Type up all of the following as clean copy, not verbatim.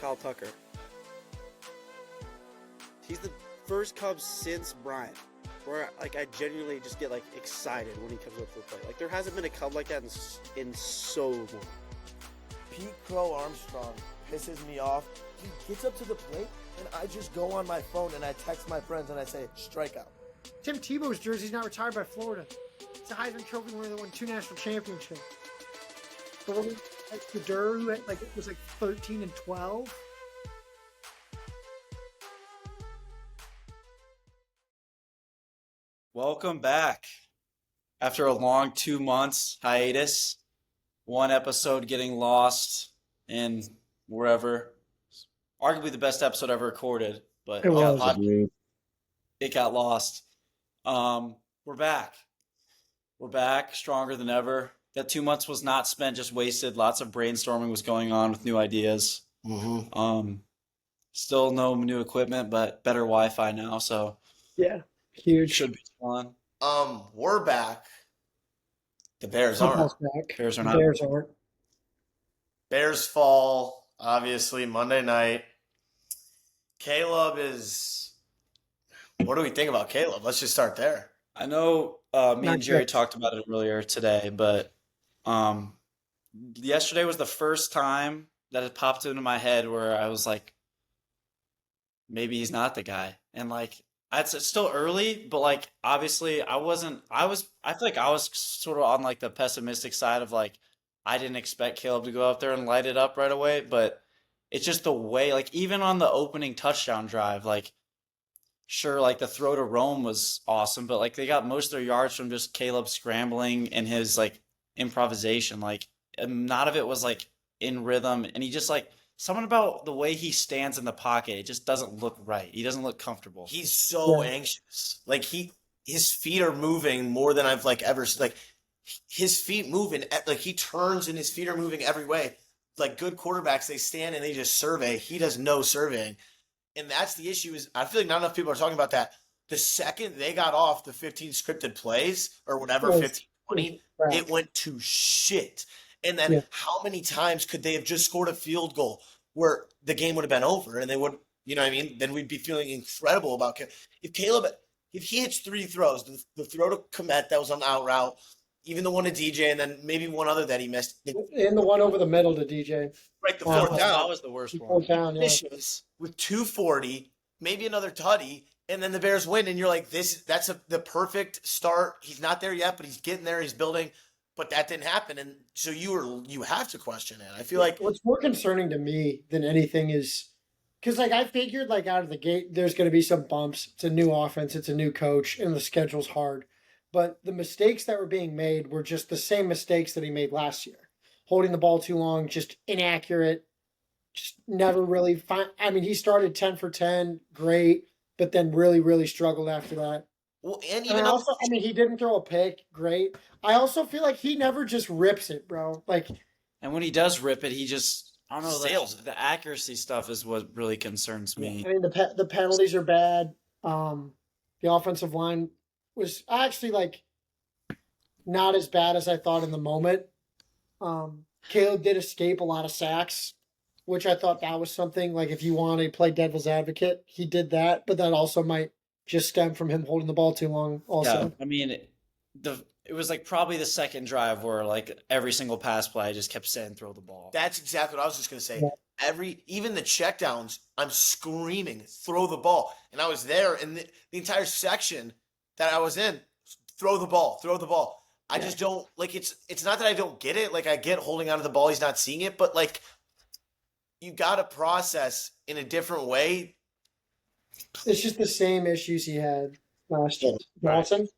Kyle Tucker. He's the first Cub since Bryant, where like I genuinely just get like excited when he comes up to the plate. Like there hasn't been a Cub like that in so long. Pete Crow Armstrong pisses me off. He gets up to the plate, and I just go on my phone and I text my friends and I say, strikeout. Tim Tebow's jersey's not retired by Florida. It's a Heisman Trophy winner that won 2 national championships. The Durr, who had, like, it was like 13 and 12. Welcome back. After a long 2 months hiatus, one episode getting lost in wherever. Arguably the best episode ever recorded, but it got lost. We're back. We're back, stronger than ever. That 2 months was not spent just wasted. Lots of brainstorming was going on with new ideas. Still no new equipment, but better Wi-Fi now, so yeah, huge. Should be fun. We're back. The Bears aren't. Bears are not. Bears aren't. Bears fall, obviously, Monday night. Caleb is... What do we think about Caleb? Let's just start there. I know me and Jerry talked about it earlier today, but yesterday was the first time that it popped into my head where I was like, maybe he's not the guy. And like, it's still early, but like, obviously I feel like I was sort of on like the pessimistic side of like, I didn't expect Caleb to go out there and light it up right away, but it's just the way, like even on the opening touchdown drive, like sure, like the throw to Rome was awesome, but like they got most of their yards from just Caleb scrambling and his like improvisation. Like none of it was like in rhythm, and he just like something about the way he stands in the pocket. It just doesn't look right. He doesn't look comfortable. He's so anxious. Like his feet are moving more than I've like ever like his feet moving. Like he turns and his feet are moving every way. Like good quarterbacks, they stand and they just survey. He does no surveying. And that's the issue is I feel like not enough people are talking about that. The second they got off the 15 scripted plays or whatever, 15, 20, it went to shit. And then how many times could they have just scored a field goal where the game would have been over and they would, you know what I mean? Then we'd be feeling incredible about Caleb. If he hits 3 throws, the throw to Komet that was on the out route, even the one to DJ, and then maybe one other that he missed. And the one over the middle to DJ. Right, the fourth down. That was the worst one. Down, with 240, maybe another tutty, and then the Bears win, and you're like, that's the perfect start. He's not there yet, but he's getting there. He's building, but that didn't happen, and so you have to question it. I feel like what's more concerning to me than anything is because like I figured like out of the gate there's going to be some bumps. It's a new offense, it's a new coach, and the schedule's hard. But the mistakes that were being made were just the same mistakes that he made last year. Holding the ball too long, just inaccurate, just never really fine. I mean, he started 10 for 10, great, but then really, really struggled after that. Well, and also, I mean, he didn't throw a pick, great. I also feel like he never just rips it, bro. Like, and when he does rip it, he just, I don't know, sails. The accuracy stuff is what really concerns me. I mean, the penalties are bad. The offensive line was actually like not as bad as I thought in the moment. Caleb did escape a lot of sacks, which I thought that was something like if you want to play devil's advocate, he did that, but that also might just stem from him holding the ball too long also. Yeah, I mean, it was like probably the second drive where like every single pass play I just kept saying throw the ball. That's exactly what I was just going to say. Yeah. Even the checkdowns, I'm screaming, throw the ball. And I was there in the entire section that I was in, throw the ball. I just don't like it's not that I don't get it. Like I get holding onto the ball, he's not seeing it, but like you got to process in a different way. It's just the same issues he had last year. Johnson.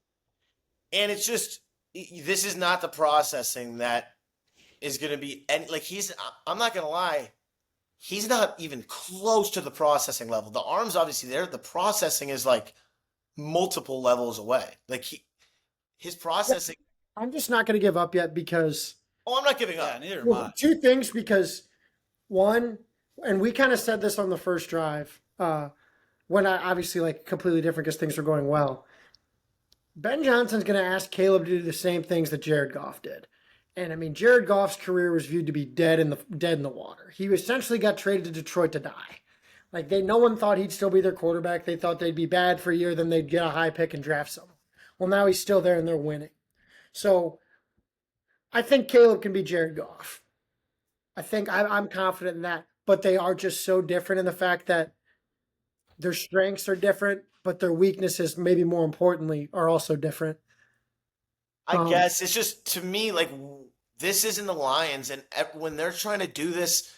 And it's just this is not the processing that is going to be like I'm not going to lie. He's not even close to the processing level. The arm's obviously there. The processing is like multiple levels away. Like his processing. I'm just not going to give up yet because. Oh, I'm not giving up. Yeah, neither am I. 2 things because one, and we kind of said this on the first drive when I obviously like completely different because things were going well. Ben Johnson's going to ask Caleb to do the same things that Jared Goff did. And I mean, Jared Goff's career was viewed to be dead in the water. He essentially got traded to Detroit to die. Like no one thought he'd still be their quarterback. They thought they'd be bad for a year, then they'd get a high pick and draft someone. Well, now he's still there and they're winning. So I think Caleb can be Jared Goff. I'm confident in that. But they are just so different in the fact that their strengths are different, but their weaknesses, maybe more importantly, are also different. I guess it's just, to me, like, this isn't the Lions, and when they're trying to do this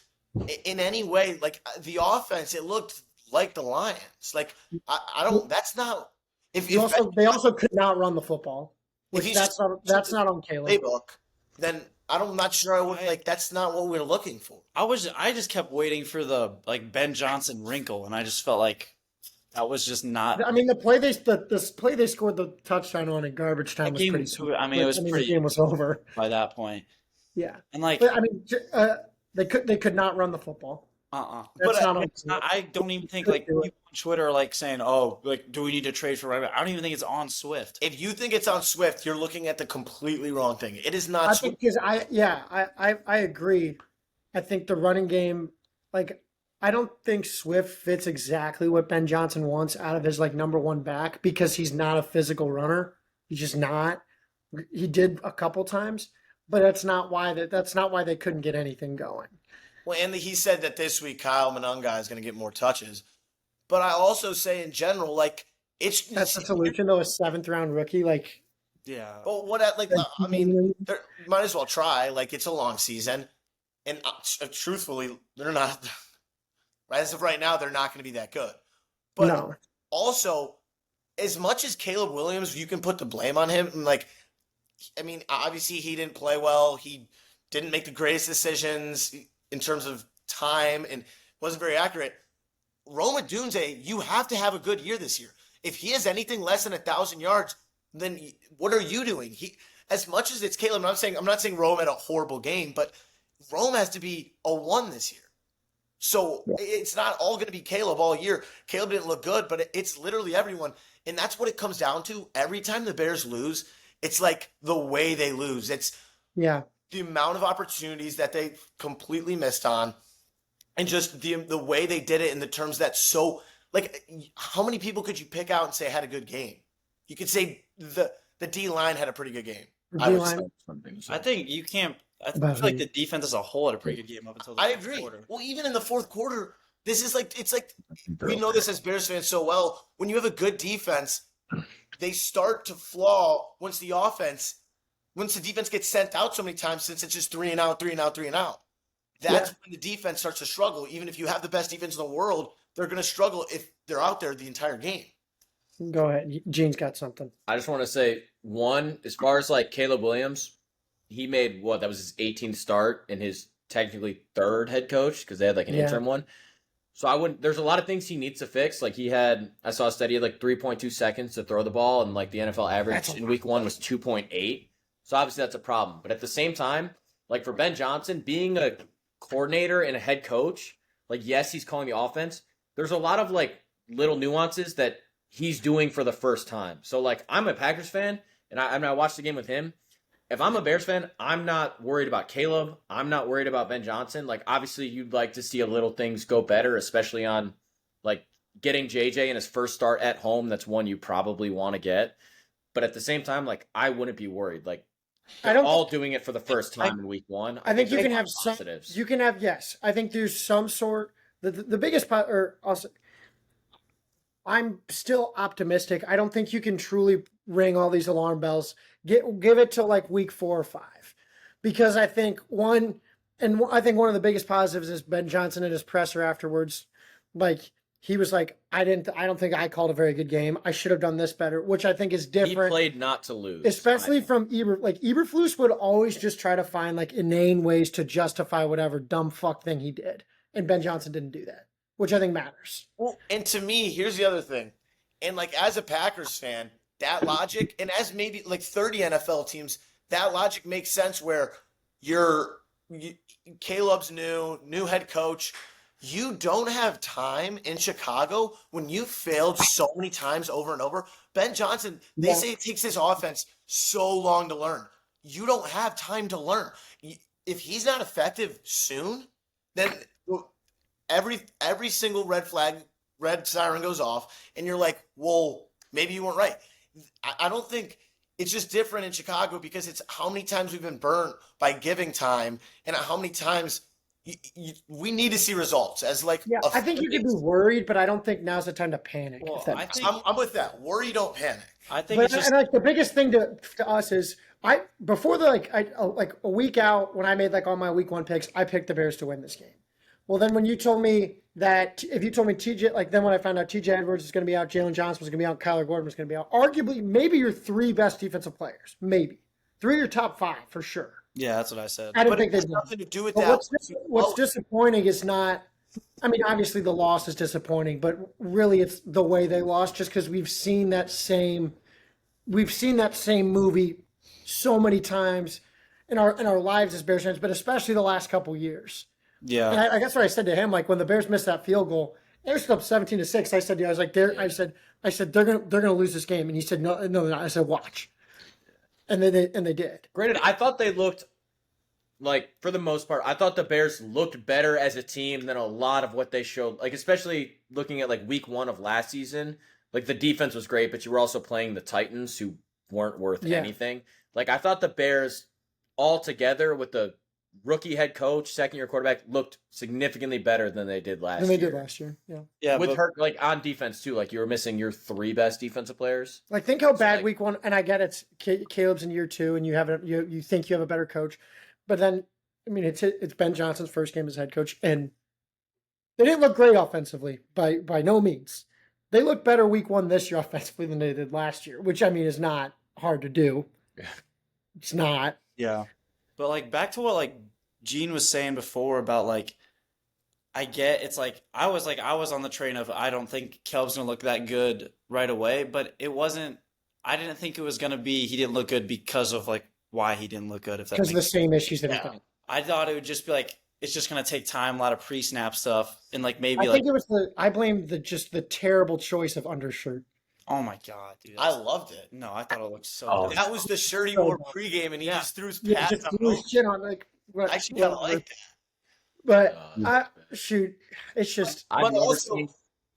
in any way, like the offense, it looked like the Lions. Like I don't. That's not. They also could not run the football, which that's not on Caleb. Playbook, then I'm not sure I would like. That's not what we're looking for. I just kept waiting for the Ben Johnson wrinkle, and I just felt like that was just not. I mean, the play they scored the touchdown on in garbage time was pretty sweet. I mean, it was pretty. The game was over by that point. Yeah, and like, but, I mean, they could not run the football. But I don't even think like people on Twitter are like saying, "Oh, like, do we need to trade for running back?" I don't even think it's on Swift. If you think it's on Swift, you're looking at the completely wrong thing. It is not. I think because I agree. I think the running game, like, I don't think Swift fits exactly what Ben Johnson wants out of his like number one back because he's not a physical runner. He's just not. He did a couple times, but that's not why they couldn't get anything going. Well, and he said that this week Kyle Monunga is going to get more touches. But I also say in general, like, that's the solution though. A 7th round rookie, like, yeah. But I mean, might as well try. Like, it's a long season, and truthfully, they're not. As of right now, they're not going to be that good. But also, as much as Caleb Williams, you can put the blame on him. Like, I mean, obviously he didn't play well. He didn't make the greatest decisions in terms of time and wasn't very accurate. Rome Odunze, you have to have a good year this year. If he has anything less than 1,000 yards, then what are you doing? As much as it's Caleb, I'm not saying Rome had a horrible game, but Rome has to be a 1 this year. So it's not all going to be Caleb all year. Caleb didn't look good, but it's literally everyone. And that's what it comes down to. Every time the Bears lose, it's like the way they lose. It's the amount of opportunities that they completely missed on, and just the way they did it in the terms that so, like, how many people could you pick out and say had a good game? You could say the D-line had a pretty good game. I think you can't. I feel like the defense as a whole had a pretty good game up until the fourth quarter. Well, even in the fourth quarter, this is like, it's like, we know this as Bears fans so well. When you have a good defense, they start to flaw once the defense gets sent out so many times, since it's just 3 and out, 3 and out, 3 and out. That's when the defense starts to struggle. Even if you have the best defense in the world, they're going to struggle if they're out there the entire game. Go ahead. Gene's got something. I just want to say, one, as far as like Caleb Williams, he made that was his 18th start and his technically 3rd head coach because they had like an interim one. So there's a lot of things he needs to fix. Like I saw a study, like 3.2 seconds to throw the ball, and like the NFL average in week 1 was 2.8. So obviously that's a problem. But at the same time, like for Ben Johnson, being a coordinator and a head coach, like, yes, he's calling the offense. There's a lot of like little nuances that he's doing for the first time. So like, I'm a Packers fan, and I watched the game with him. If I'm a Bears fan, I'm not worried about Caleb. I'm not worried about Ben Johnson. Like, obviously, you'd like to see a little things go better, especially on, like, getting JJ in his first start at home. That's one you probably want to get. But at the same time, like, I wouldn't be worried. Like, they're all doing it for the first time in week 1. I think you can have positives. Yes. I think there's some sort. The biggest part, or also, I'm still optimistic. I don't think you can truly ring all these alarm bells. Give it to like week 4 or 5, because I think one of the biggest positives is Ben Johnson in his presser afterwards. Like, he was like, I don't think I called a very good game. I should have done this better, which I think is different. He played not to lose, especially from Eberflus would always just try to find like inane ways to justify whatever dumb fuck thing he did, and Ben Johnson didn't do that, which I think matters. Well, and to me, here's the other thing, and like as a Packers fan, that logic, and as maybe like 30 NFL teams, that logic makes sense where Caleb's new head coach. You don't have time in Chicago when you failed so many times over and over. Ben Johnson, they say it takes his offense so long to learn. you don't have time to learn. If he's not effective soon, then every single red siren goes off, and you're like, well, maybe you weren't right. I don't think it's just different in Chicago because it's how many times we've been burnt by giving time, and how many times we need to see results as like. Yeah, I think you could be worried, but I don't think now's the time to panic. Well, if that I makes think- sense. I'm with that. Worry, don't panic. I think But it's just and like the biggest thing to us is before the like a week out when I made like all my week 1 picks, I picked the Bears to win this game. Well, then when you told me that if you told me TJ, like then when I found out TJ Edwards is going to be out, Jalen Johnson was going to be out, Kyler Gordon was going to be out, arguably maybe your 3 best defensive players, maybe 3 of your top 5 for sure. yeah, that's what I said. I didn't But think it has they'd win. nothing to do with But that. what's disappointing is not. I mean, obviously the loss is disappointing, but really it's the way they lost. Just because we've seen that same movie so many times in our lives as Bears fans, but especially the last couple years. Yeah, And I guess what I said to him, like when the Bears missed that field goal, they were still up 17-6. I said, yeah, I was like, I said they're gonna lose this game, and he said, no, they're not. I said, watch, and they did. Granted, I thought they looked like, for the most part, I thought the Bears looked better as a team than a lot of what they showed. Like, especially looking at like week 1 of last season, like the defense was great, but you were also playing the Titans, who weren't worth anything. Like, I thought the Bears all together with the rookie head coach, second-year quarterback, looked significantly better than they did last year. Yeah. yeah, With but, her, like, on defense, too. Like, you were missing your 3 best defensive players. Like think how bad like- week 1, and I get it's Caleb's in year 2, and you think you have a better coach, but then I mean it's Ben Johnson's first game as head coach, and they didn't look great offensively by no means. They looked better week 1 this year offensively than they did last year, which I mean is not hard to do. It's not. yeah. But like back to what like Gene was saying before about like I get it's like I was on the train of I don't think Caleb's gonna look that good right away, but it wasn't. I didn't think it was gonna be he didn't look good because of like why he didn't look good. If that Because of the makes same issues that Yeah. he's got. I thought it would just be like it's just gonna take time, a lot of pre-snap stuff, and like maybe I like think it was I blame the terrible choice of undershirt. oh my god, dude, I loved it. no, I thought it looked so. Oh. dumb. That was the shirt he So wore dumb. pregame, and he Yeah. just threw his Yeah, pads just up. threw his shit on like. I actually kind of like that. But shoot, it's just I've But never also, seen.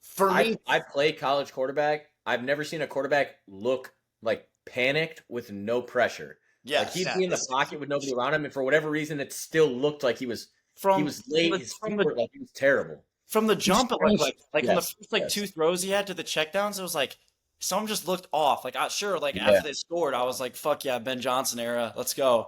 for me, I play college quarterback. I've never seen a quarterback look like panicked with no pressure. yes, Like he'd be in the pocket with nobody around him, and for whatever reason, it still looked like he was late. His feet were like he was terrible. From the jump, it looked like from the Yes, first like yes. 2 throws he had to the checkdowns, it was like someone just looked off. Like sure, like Yeah. after they scored, I was like, "Fuck yeah, Ben Johnson era, let's go."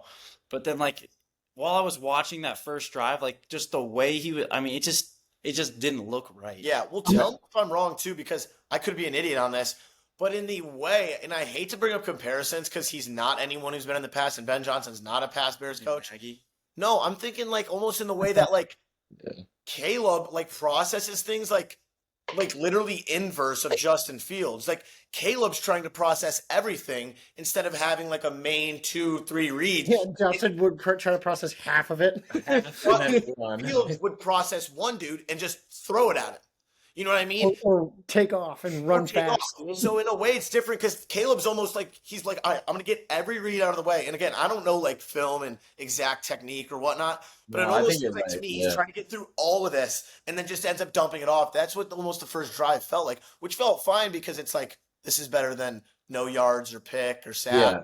But then like while I was watching that first drive, like just the way he was, I mean, it just didn't look right. yeah. Well, tell me if I'm wrong too, because I could be an idiot on this. But in the way, and I hate to bring up comparisons because he's not anyone who's been in the past, and Ben Johnson's not a past Bears coach. Nagy. No, I'm thinking like almost in the way that like Yeah. Caleb like processes things like literally inverse of Justin Fields. Like Caleb's trying to process everything instead of having like a main 2-3 reads. yeah. Justin would try to process half of it. And then one. Fields would process one dude and just throw it at him. You know what I mean? or take off and run Or take fast. off. So in a way, it's different because Caleb's almost like he's like, all right, I'm gonna get every read out of the way. And again, I don't know like film and exact technique or whatnot, but No, it I almost think you're seems like to right, me yeah. he's trying to get through all of this and then just ends up dumping it off. That's what almost the first drive felt like, which felt fine because it's like this is better than no yards or pick or sack. Yeah.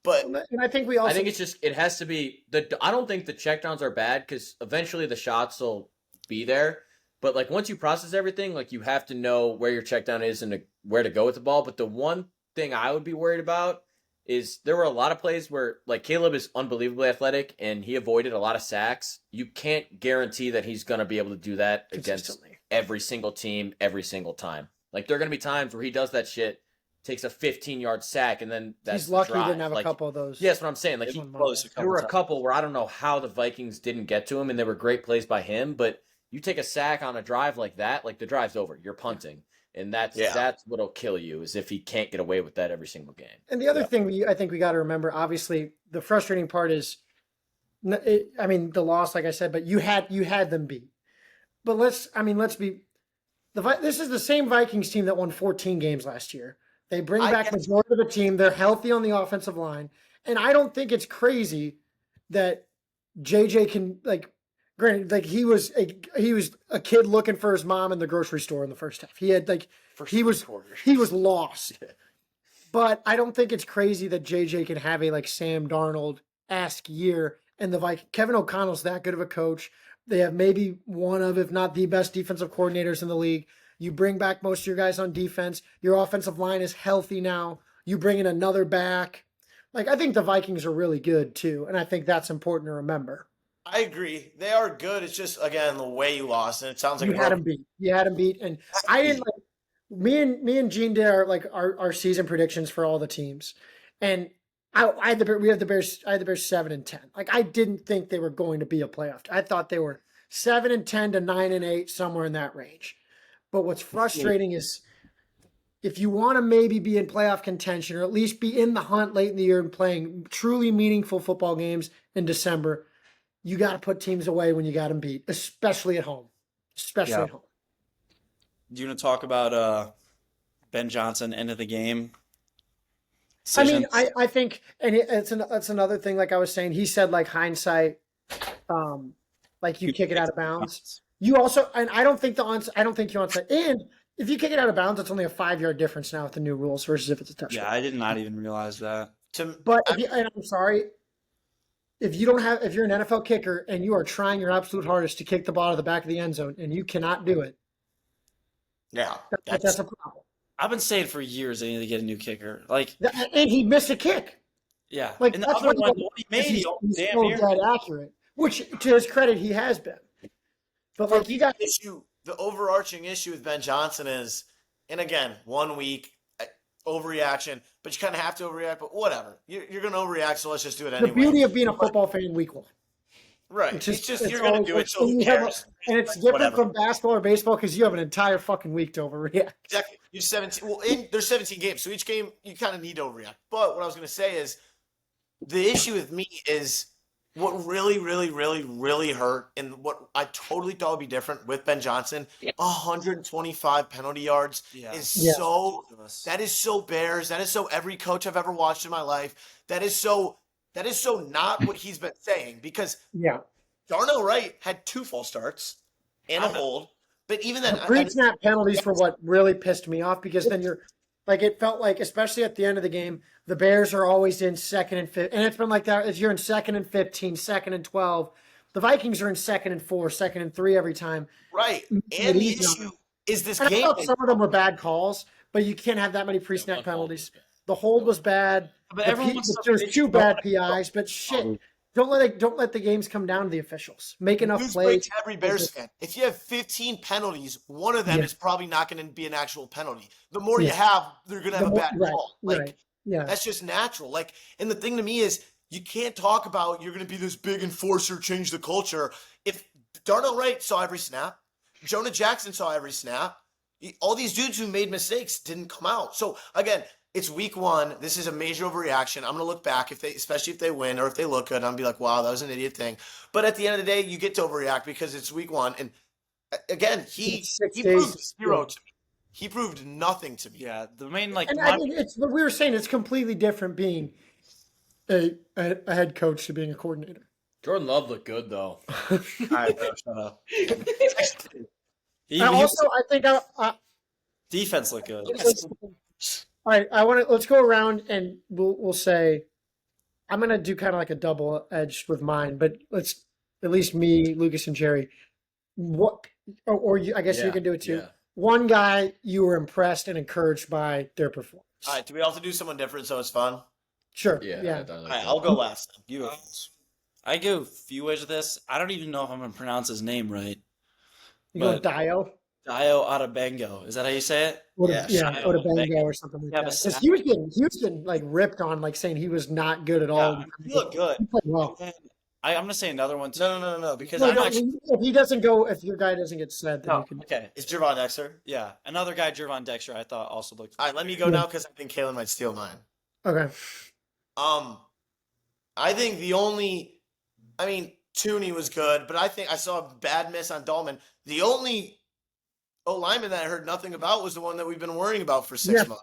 But And I think we also. I think it's just it has to be the. I don't think the checkdowns are bad because eventually the shots will be there. But like once you process everything, like you have to know where your checkdown is and where to go with the ball. But the one thing I would be worried about is there were a lot of plays where like Caleb is unbelievably athletic and he avoided a lot of sacks. You can't guarantee that he's going to be able to do that against Consistently. every single team every single time. Like there are going to be times where he does that shit, takes a 15-yard sack, and then that's he's lucky the he drive. didn't have a Like, couple of those. yeah, that's what I'm saying. Like It he, was close a there were a times. couple where I don't know how the Vikings didn't get to him, and they were great plays by him. But you take a sack on a drive like that, like the drive's over. You're punting, and that's what'll kill you is if he can't get away with that every single game. And the other thing I think we got to remember, obviously, the frustrating part is, I mean, the loss, like I said, but you had them beat. But let's be, this is the same Vikings team that won 14 games last year. They bring back majority of the team. They're healthy on the offensive line, And I don't think it's crazy that JJ can granted, he was a kid looking for his mom in the grocery store in the first half. He had he was lost. But I don't think it's crazy that JJ can have a Sam Darnold-esque year, and Kevin O'Connell's that good of a coach. They have maybe one of, if not the best defensive coordinators in the league. You bring back most of your guys on defense. Your offensive line is healthy now. You bring in another back. I think the Vikings are really good too, and I think that's important to remember. I agree. They are good. It's just, again, the way you lost, and it sounds like you had him beat. You had him beat, and I didn't me and Gene did our season predictions for all the teams, and I had the Bears. I had the Bears 7-10. I didn't think they were going to be a playoff. I thought they were 7-10 to 9-8, somewhere in that range. But what's frustrating is if you want to maybe be in playoff contention or at least be in the hunt late in the year and playing truly meaningful football games in December, you got to put teams away when you got them beat, especially at home. At home. Do you want to talk about Ben Johnson end of the game? Decisions? I mean, I think, and it's another thing. Like I was saying, he said hindsight, you kick it out of bounds. You also, and I don't think you onside. And if you kick it out of bounds, it's only a 5-yard difference now with the new rules versus if it's a touchdown. Yeah, I did not even realize that. But and I'm sorry, if you're an NFL kicker and you are trying your absolute hardest to kick the ball to the back of the end zone and you cannot do it, that's a problem. I've been saying for years they need to get a new kicker. And he missed a kick. Yeah, and the other one he made, he's so dead accurate. Which, to his credit, he has been. But you got the overarching issue with Ben Johnson is, and again, 1 week overreaction, but you kind of have to overreact. But whatever, you're going to overreact, so let's just do it anyway. The beauty of being a football fan week 1, right? It's just you're going to do it, so who cares? And it's different from basketball or baseball because you have an entire fucking week to overreact. Exactly. You're 17. Well, there's 17 games, so each game you kind of need to overreact. But what I was going to say is, the issue with me is what really, really, really, really hurt, and what I totally thought would be different with Ben Johnson. 125 penalty yards that is so Bears. That is so every coach I've ever watched in my life. That is so not what he's been saying, because Darnell Wright had 2 false starts and a hold. But even then, pre-snap penalties for what really pissed me off, because then you're it felt like, especially at the end of the game, the Bears are always in 2nd and 5, and it's been like that as you're in 2nd and 15, 2nd and 12. The Vikings are in 2nd and 4, 2nd and 3 every time. Right. And the issue is this game. I thought some of them were bad calls, but you can't have that many pre-snap penalties. The hold was bad. But there's 2 bad PIs, but shit. Don't let the games come down to the officials. Make enough plays. To every Bears fan. If you have 15 penalties, one of them is probably not going to be an actual penalty. The more you have, they're going to have a bad call. That's just natural. And the thing to me is, you can't talk about you're going to be this big enforcer, change the culture. If Darnell Wright saw every snap, Jonah Jackson saw every snap, all these dudes who made mistakes didn't come out. So again, it's week 1. This is a major overreaction. I'm going to look back, especially if they win or if they look good, I'm going to be like, wow, that was an idiot thing. But at the end of the day, you get to overreact because it's week 1. And again, he proved zero to me. He proved nothing to me. Yeah, the main it's what we were saying. It's completely different being a head coach to being a coordinator. Jordan Love looked good though. All right, bro, shut up. I think defense looked good. All right, let's go around and we'll say, I'm gonna do kind of like a double edged with mine, but let's at least me, Lucas, and Jerry. I guess you can do it too. Yeah. One guy you were impressed and encouraged by their performance. All right, do we also do someone different so it's fun? Sure. Yeah. All right, I'll go last. You go. I go a few ways with this. I don't even know if I'm gonna pronounce his name right. You go Dio? Dio Otabengo. Is that how you say it? Otabengo or something like that. Because he was getting ripped on, saying he was not good at all. He looked good. He played well. I'm going to say another one too. No. Because if your guy doesn't get said, then you can. Okay. It's Gervon Dexter. Yeah. Another guy, Gervon Dexter, I thought also looked good. All right, let me go now because I think Kalen might steal mine. Okay. I think Tooney was good, but I think I saw a bad miss on Dahlman. The only lineman that I heard nothing about was the one that we've been worrying about for 6 months.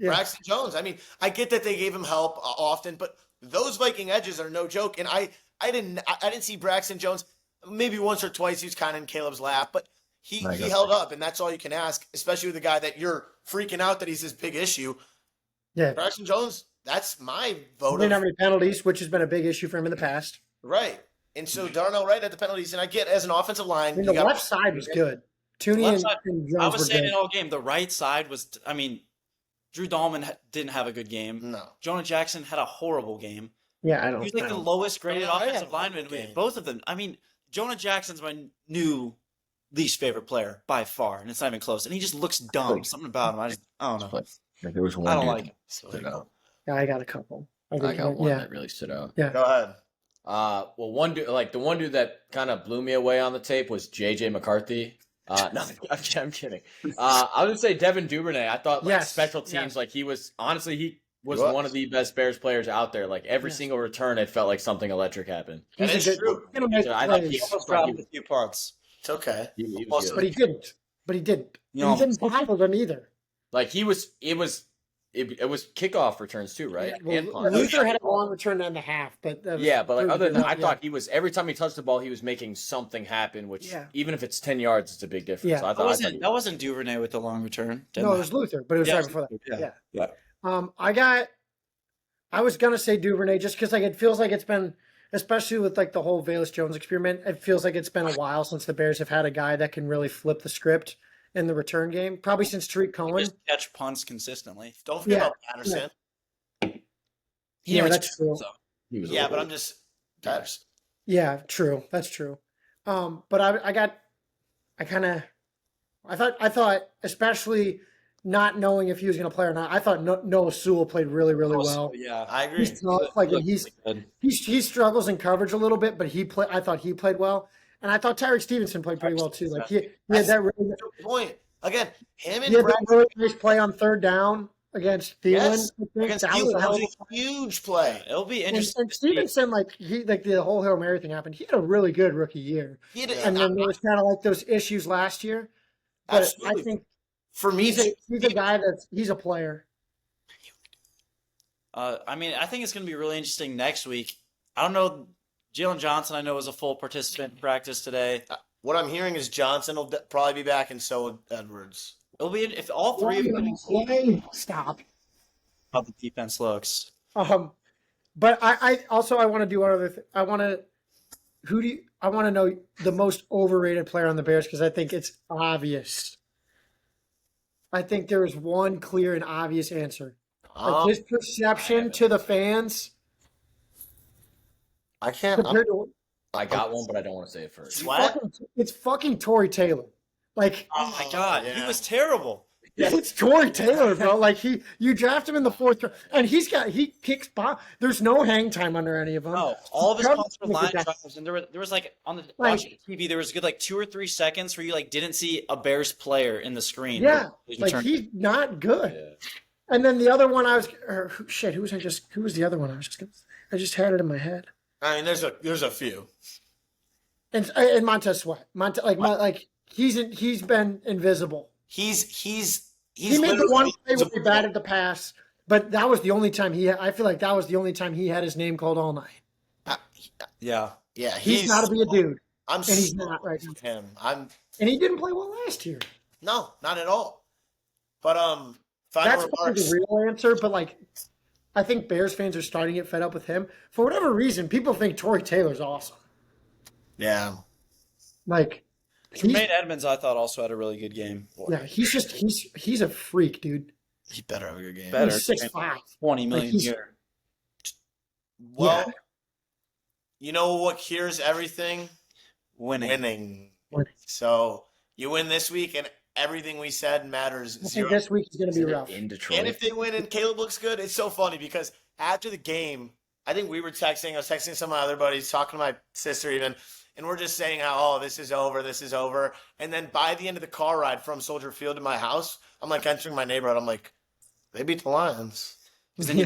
Yeah. Braxton Jones. I mean, I get that they gave him help often, but those Viking edges are no joke. And I didn't see Braxton Jones maybe once or twice. He was kind of in Caleb's lap, but he held up, and that's all you can ask, especially with a guy that you're freaking out that he's this big issue. Yeah. Braxton Jones, that's my vote. Didn't have any penalties, which has been a big issue for him in the past. Right. And so Darnell Wright at the penalties, and I get as an offensive line. I mean, the left side was good. Tooney and Jones I was were saying good. it all game. The right side was, I mean, Drew Dahlman didn't have a good game. No. Jonah Jackson had a horrible game. Yeah, I He don't was like the know. lowest graded I had offensive one lineman. good game. Both of them. I mean, Jonah Jackson's my new least favorite player by far, and it's not even close. And he just looks dumb. Something about him, I don't know. Like, there was one I don't dude like him. that stood out. Yeah, I got a couple. I got one Yeah. that really stood out. Go ahead. Well, one dude, like the one dude that kind of blew me away on the tape was JJ McCarthy. No, I'm kidding. I would say Devin Duvernay. I thought like special teams, like he was honestly one of the best Bears players out there. Like every single return, it felt like something electric happened. That He's is a true. good, make I thought plays, Almost dropped a few parts. It's okay. He was but good. he didn't. But he didn't. You know, He didn't tackle them either. Like it was kickoff returns too, right? Well, And punts. Luther had a long return and a half, but that was Yeah, but like pretty other than good. that, I Yeah. thought he was every time he touched the ball, he was making something happen. Which even if it's 10 yards, it's a big difference. Yeah. So I that wasn't Duvernay with the long return. No, it was Luther, but it was Yeah, right before that. yeah. I was gonna say Duvernay just because like it feels like it's been, especially with like the whole Velus Jones experiment, it feels like it's been a while since the Bears have had a guy that can really flip the script in the return game. Probably since Tariq Cohen. Just catch punts consistently. Don't forget about Patterson. Yeah, that's true. he was Yeah, but I'm just Patterson. Yeah, true. That's true. But I thought, especially not knowing if he was going to play or not, I thought Noah Sewell played really, really well. Yeah, I agree. He's tough, like Looked he's good. he struggles in coverage a little bit, but I thought he played well, and I thought Tyreek Stevenson played pretty well too. Like he had that really, Good point. Again, him he and had Brad that really nice play on third down against Thielen. Yes, I think. against That was Thielen, a hell of was a huge play. It'll be and, interesting. and Stevenson, like the whole Hail Mary thing happened. He had a really good rookie year, He had and then there was kind of like those issues last year. But Absolutely. I think For me, he's a guy he's a player. I mean, I think it's going to be really interesting next week. I don't know. Jalen Johnson, I know, was a full participant in practice today. what I'm hearing is Johnson will probably be back, and so will Edwards. It'll be if all three of them Stop. how the defense looks. But I also want to do one other thing. I want to know the most overrated player on the Bears because I think it's obvious. I think there is one clear and obvious answer. Like his perception to the fans I can't. compared to I got one, but I don't want to say it first. it's fucking Tory Taylor. Like Oh my god, yeah. he was terrible. it's Tory Taylor, bro. Like you draft him in the fourth round, and he kicks bomb. There's no hang time under any of them. No, all of his Cover- punts were line drives, and there was like on the watching TV, there was a good like 2 or 3 seconds where you like didn't see a Bears player in the screen. Yeah, His like return. he's not good. Yeah. And then the other one who was the other one I just had it in my head. I mean, there's a few. And Montez Sweat. He's been invisible. He's He made the literally one play where he invisible. batted the pass, but that was the only time I feel like that was the only time he had his name called all night. Yeah. Yeah, He's got to be a dude, I'm and he's so not right now. with him. I'm And he didn't play well last year. no, not at all. But final That's probably remarks. the real answer, but like I think Bears fans are starting to get fed up with him. For whatever reason, people think Tory Taylor's awesome. Yeah, Like Tremaine Edmonds, I thought, also had a really good game. he's a freak, dude. he better have a good game. Better. He's 6'5". 20 million he's- year. Well, Yeah. you know what cures everything? Winning. Winning. Winning. So you win this week, and everything we said matters I think zero. this week is going to be rough. In Detroit. And if they win and Caleb looks good, it's so funny because after the game, I think we were texting. I was texting some of my other buddies, talking to my sister even, and we're just saying how, this is over. And then by the end of the car ride from Soldier Field to my house, I'm like entering my neighborhood. I'm like, they beat the Lions. 'Cause then you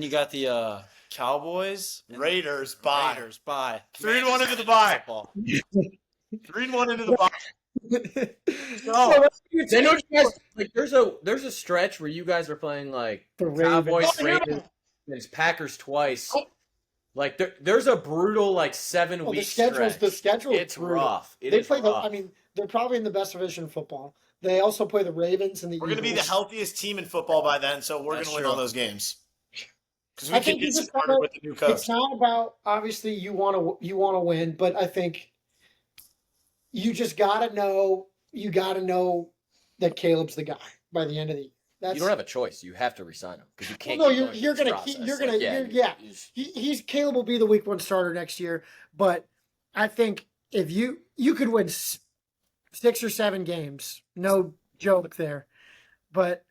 got the Cowboys. and Raiders, bye. Raiders, bye. 3-1 into the bye. Football. 3-1 into the bye. No. Then don't you guys like? There's a stretch where you guys are playing like The Cowboys, Ravens. Ravens, and Packers twice. Like there's a brutal like 7 Well, week the stretch. schedule is It's brutal. rough. It They is play rough. I mean, they're probably in the best division in football. They also play the Ravens and the We're going to be the Eagles. healthiest team in football by then, so we're going That's to win true. all those games. Because we I can think get you just started gotta- with the new coach. It's not about obviously you want to win, but I think you just gotta know that Caleb's the guy by the end of the year. That's, You don't have a choice. You have to resign him because you well, can't. no, keep going you're through gonna this keep, you're process. gonna Like, yeah. you- He's Caleb will be the week 1 starter next year, but I think if you could win 6 or 7 games, no joke there, but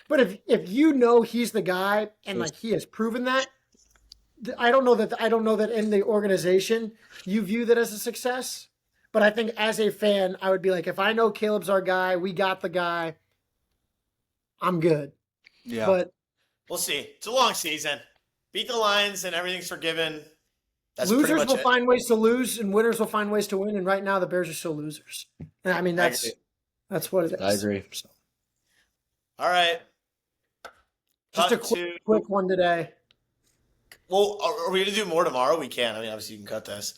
if you know he's the guy and like he has proven that, I don't know that in the organization you view that as a success, but I think as a fan I would be like, if I know Caleb's our guy, we got the guy, I'm good. Yeah. But We'll see. It's a long season. Beat the Lions and everything's forgiven. That's pretty losers much will it. find ways to lose and winners will find ways to win, and right now the Bears are still losers. And I mean I that's agree. what it is. I agree. So, All right. just a Cut quick one today. Well, are we going to do more tomorrow? We can. I mean, obviously, you can cut this.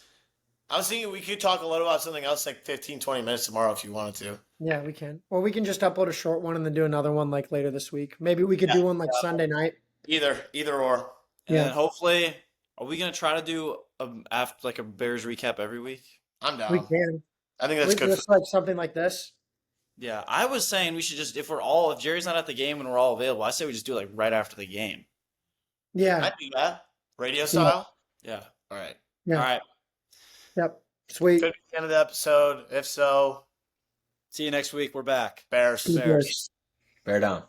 I was thinking we could talk a little about something else like 15, 20 minutes tomorrow if you wanted to. Yeah, we can. Or we can just upload a short one and then do another one like later this week. Maybe we could do one like Sunday night. Either or. And Yeah. then hopefully, are we gonna try to do a Bears recap every week? I'm down. We can. I think that's We good. just like something like this. Yeah, I was saying we should just if Jerry's not at the game and we're all available, I say we just do it like right after the game. Yeah. I'd do that. Radio style? Yeah. All right. Yeah. All right. Yep. Sweet. Could be the end of the episode. If so, See you next week. We're back. Bears. Bears. Bear down.